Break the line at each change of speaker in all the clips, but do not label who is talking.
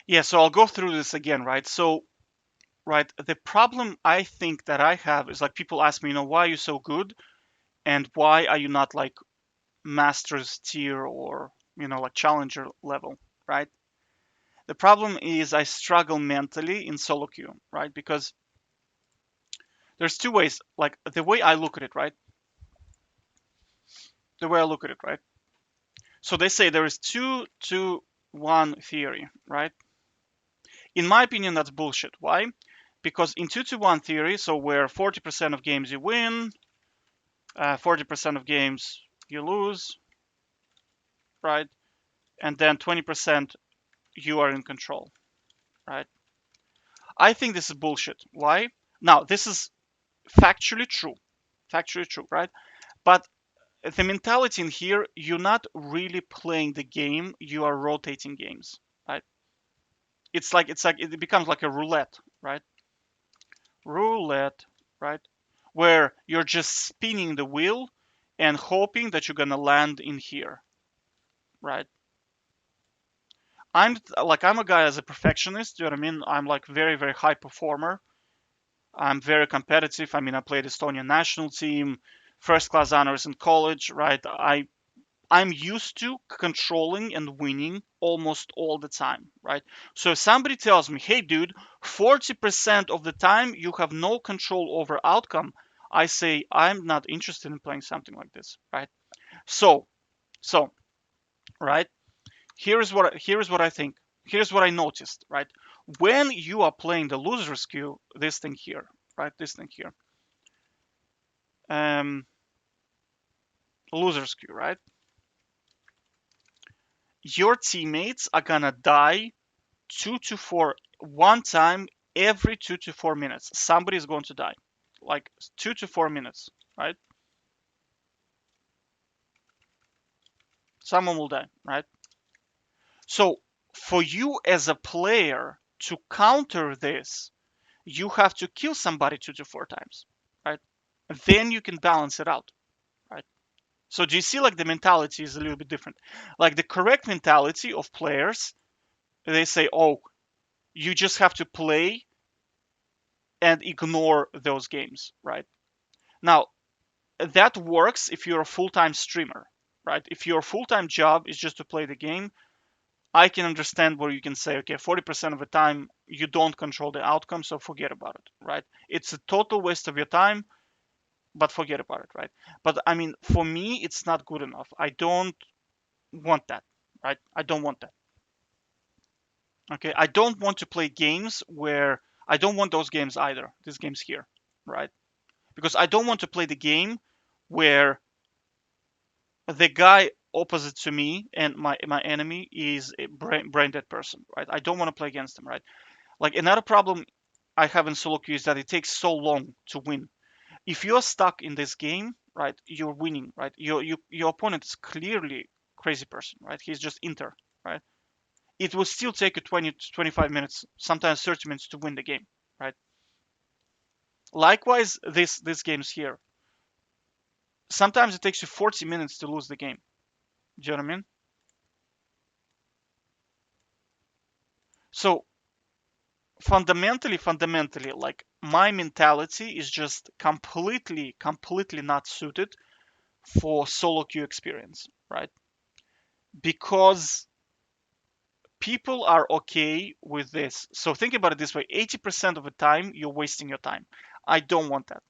Yeah, so I'll go through this again, right? So, right, the problem I think that I have is like people ask me, why are you so good, and why are you not like master's tier or like challenger level, right? The problem is I struggle mentally in solo queue, right? Because there's two ways, like the way I look at it, right? The way I look at it, right? So they say there is 2-to-1 theory, right? In my opinion, that's bullshit. Why? Because in 2-to-1 theory, so where 40% of games you win, 40% of games you lose, right? And then 20% you are in control, right? I think this is bullshit. Why? Now, this is factually true, right? But the mentality in here, you're not really playing the game, you are rotating games, right? It's like it becomes like a roulette, right? Roulette, right? Where you're just spinning the wheel and hoping that you're gonna land in here, right? I'm a guy as a perfectionist, you know what I mean? I'm like very, very high performer. I'm very competitive. I mean, I played Estonian national team, first class honors in college, right? I'm used to controlling and winning almost all the time, right? So if somebody tells me, "Hey dude, 40% of the time you have no control over outcome," I say I'm not interested in playing something like this, right? So, so, right? Here is what I think. Here's what I noticed, right? When you are playing the loser's queue, this thing here, right? This thing here, um, loser's queue, right? Your teammates are gonna die 2 to 4 one time every 2 to 4 minutes. Somebody is going to die, like 2 to 4 minutes, right? Someone will die, right? So for you as a player to counter this, you have to kill somebody 2 to 4 times, right? Then you can balance it out, right? So do you see like the mentality is a little bit different? Like the correct mentality of players, they say, oh, you just have to play and ignore those games, right? Now, that works if you're a full-time streamer, right? If your full-time job is just to play the game, I can understand where you can say, okay, 40% of the time you don't control the outcome, so forget about it, right? It's a total waste of your time, but forget about it, right? But I mean, for me, it's not good enough. I don't want that, right? I don't want that. Okay, I don't want to play games where I don't want those games either. These games here, right? Because I don't want to play the game where the guy opposite to me and my enemy is a brain dead person, right? I don't want to play against him, right? Like another problem I have in solo queue is that it takes so long to win. If you're stuck in this game, right, you're winning, right? Your opponent is clearly crazy person, right? He's just inter, right? It will still take you 20 to 25 minutes, sometimes 30 minutes to win the game, right? Likewise, this games here. Sometimes it takes you 40 minutes to lose the game. Do you know what I mean? So fundamentally, like my mentality is just completely not suited for solo queue experience, right? Because people are okay with this. So think about it this way: 80% of the time you're wasting your time. I don't want that,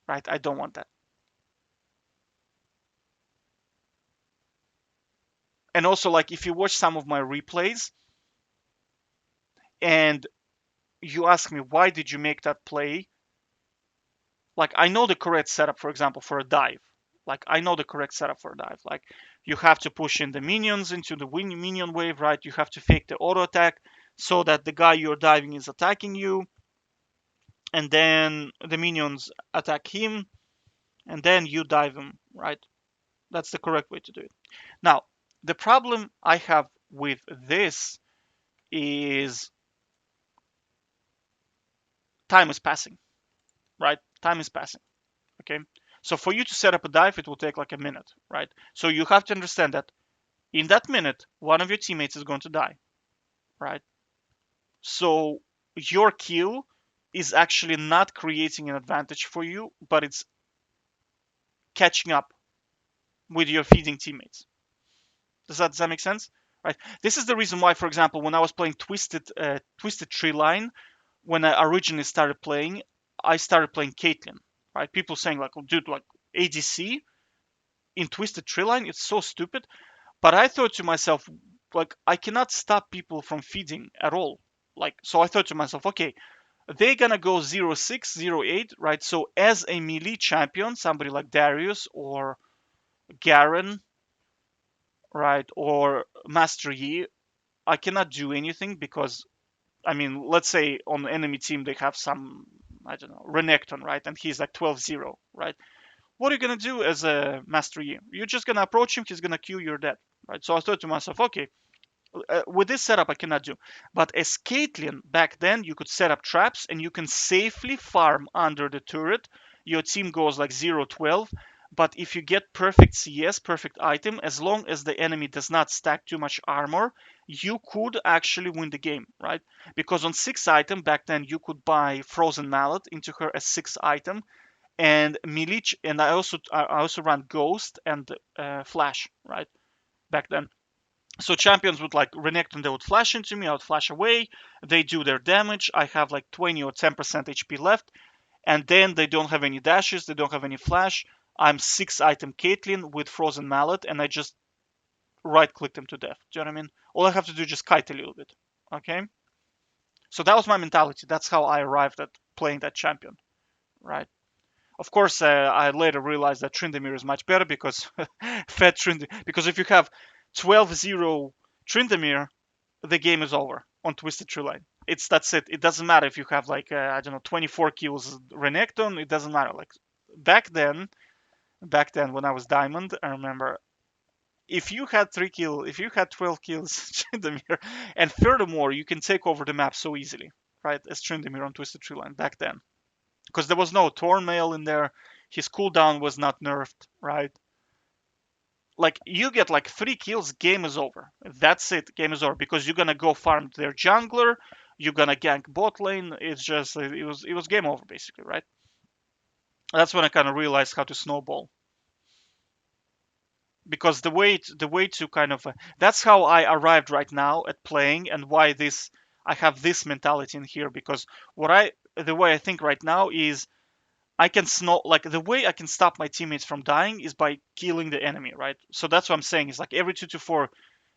right? I don't want that. And also, like if you watch some of my replays and you ask me why did you make that play, like I know the correct setup, for example, for a dive. Like I know the correct setup for a dive. Like you have to push in the minions into the minion wave, right? You have to fake the auto attack so that the guy you're diving is attacking you, and then the minions attack him, and then you dive him, right? That's the correct way to do it. Now, the problem I have with this is time is passing, right? Time is passing. Okay. So for you to set up a dive, it will take like a minute, right? So you have to understand that in that minute, one of your teammates is going to die. right? So your kill is actually not creating an advantage for you, but it's catching up with your feeding teammates. Does that make sense? Right. This is the reason why, for example, when I was playing Twisted Tree Line, when I originally started playing, I started playing Caitlyn. Right. People saying like, oh, dude, like ADC in Twisted Tree Line, it's so stupid. But I thought to myself, like, I cannot stop people from feeding at all. Like, so I thought to myself, okay, they're gonna go 0-6, 0-8, right? So as a melee champion, somebody like Darius or Garen, right, or Master Yi, I cannot do anything because, I mean, let's say on the enemy team they have some, I don't know, Renekton, right, and he's like 12-0, right? What are you gonna do as a Master Yi? You're just gonna approach him, he's gonna kill, you're dead, right? So I thought to myself, okay, with this setup I cannot do. But as Caitlyn back then, you could set up traps and you can safely farm under the turret. Your team goes like 0-12. But if you get perfect CS, perfect item, as long as the enemy does not stack too much armor, you could actually win the game, right? Because on 6 item back then, you could buy Frozen Mallet into her as 6 item, and Milich, and I also ran Ghost and Flash, right? Back then. So champions would like Renekton, they would flash into me, I would flash away, they do their damage, I have like 20 or 10% HP left, and then they don't have any dashes, they don't have any flash. I'm 6 item Caitlyn with Frozen Mallet, and I just right click them to death. Do you know what I mean? All I have to do is just kite a little bit. Okay? So that was my mentality. That's how I arrived at playing that champion. Right? Of course, I later realized that Tryndamere is much better because fed Tryndamere. Because if you have 12-0 Tryndamere, the game is over on Twisted Tree Line. That's it. It doesn't matter if you have like I don't know 24 kills Renekton. It doesn't matter. Like back then, back then when I was Diamond, I remember if you had 3 kills, if you had 12 kills Tryndamere, and furthermore you can take over the map so easily, right? As Tryndamere on Twisted Tree Line back then, because there was no Thornmail in there. His cooldown was not nerfed, right? Like you get like 3 kills, game is over. That's it, game is over because you're gonna go farm their jungler, you're gonna gank bot lane. It's just it was game over basically, right? That's when I kind of realized how to snowball because the way to kind of that's how I arrived right now at playing and why this I have this mentality in here because what I the way I think right now is I can snow like the way I can stop my teammates from dying is by killing the enemy, right? So that's what I'm saying is like every 2 to 4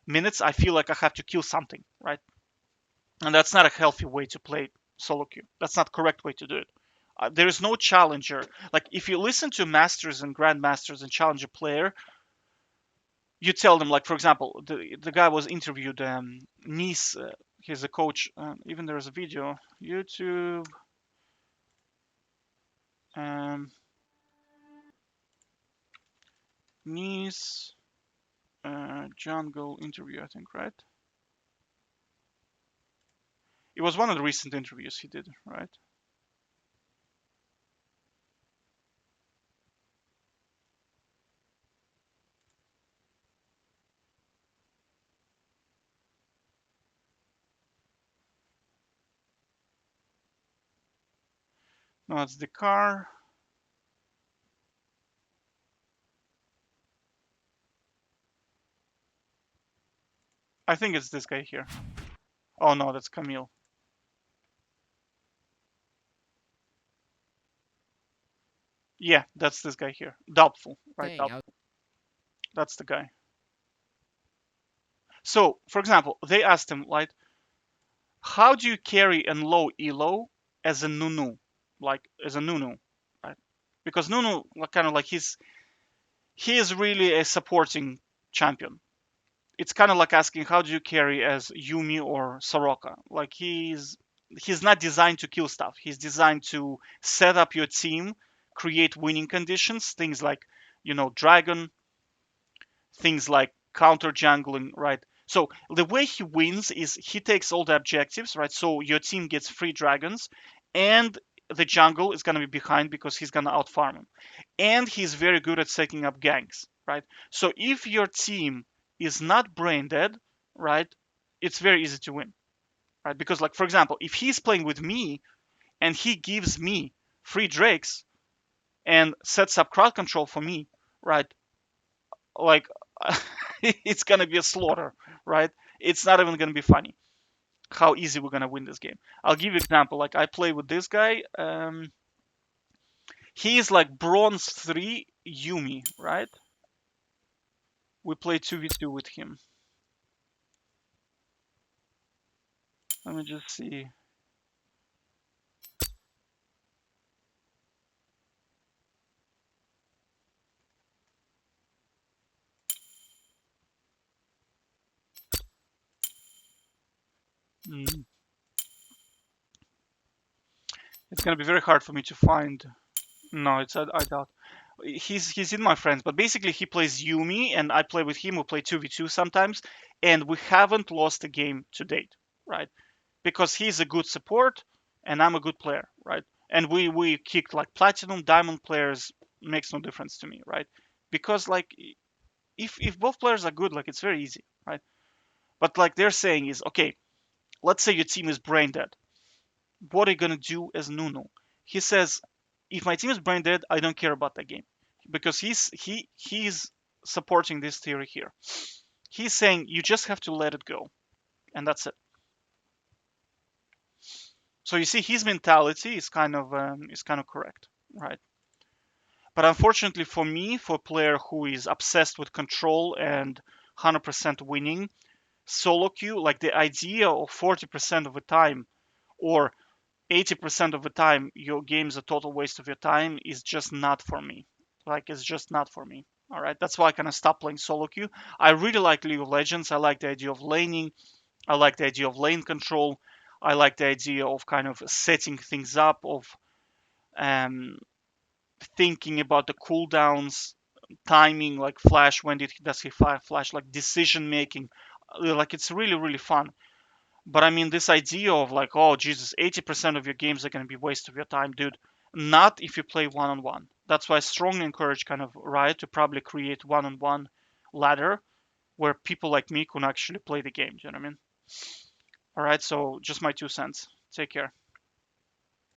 minutes I feel like I have to kill something, right? And that's not a healthy way to play solo queue. That's not correct way to do it. There is no challenger. Like if you listen to masters and grandmasters and challenger player, you tell them like for example the guy was interviewed Nice. He's a coach. Even there is a video YouTube. Um, Nice jungle interview, I think, right? It was one of the recent interviews he did, right? No, it's the car. I think it's this guy here. Oh no, that's Camille. Yeah, that's this guy here. Doubtful, right?
Dang,
Doubtful. That's the guy. So, for example, they asked him like, how do you carry and low elo as a Nunu, like as a Nunu, right? Because Nunu, like, kind of like he is really a supporting champion. It's kind of like asking how do you carry as Yumi or Soroka. Like he's not designed to kill stuff. He's designed to set up your team, create winning conditions, things like dragon, things like counter jungling, right? So the way he wins is he takes all the objectives, right? So your team gets free dragons, and the jungle is gonna be behind because he's gonna outfarm him, and he's very good at setting up ganks, right? So if your team is not brain dead, right, it's very easy to win. right? Because like for example, if he's playing with me and he gives me free drakes and sets up crowd control for me, right? Like it's gonna be a slaughter, right? It's not even gonna be funny how easy we're gonna win this game. I'll give you an example. Like I play with this guy. He is like bronze 3 Yumi, right? We play 2v2 with him. Let me just see. Mm, it's gonna be very hard for me to find. No, I doubt. He's in my friends, but basically he plays Yumi and I play with him. We play 2v2 sometimes, and we haven't lost a game to date, right? Because he's a good support and I'm a good player, right? And we kicked like platinum, diamond players, makes no difference to me, right? Because like if both players are good, like it's very easy, right? But like they're saying is okay, let's say your team is brain dead. What are you gonna do as Nuno? He says, if my team is brain dead, I don't care about that game because he's supporting this theory here. He's saying you just have to let it go, and that's it. So you see, his mentality is kind of correct, right? But unfortunately for me, for a player who is obsessed with control and 100% winning, solo queue, like the idea of 40% of the time or 80% of the time your game's a total waste of your time is just not for me. Like it's just not for me. All right, that's why I kind of stopped playing solo queue. I really like League of Legends. I like the idea of laning. I like the idea of lane control. I like the idea of kind of setting things up, of um, thinking about the cooldowns, timing, like flash. When does he flash? Like decision making. Like it's really really fun. But I mean, this idea of like, oh Jesus, 80% of your games are going to be waste of your time, dude. Not if you play one on one. That's why I strongly encourage kind of Riot to probably create one on one ladder where people like me can actually play the game. Do you know what I mean? All right, so just my 2 cents. Take care.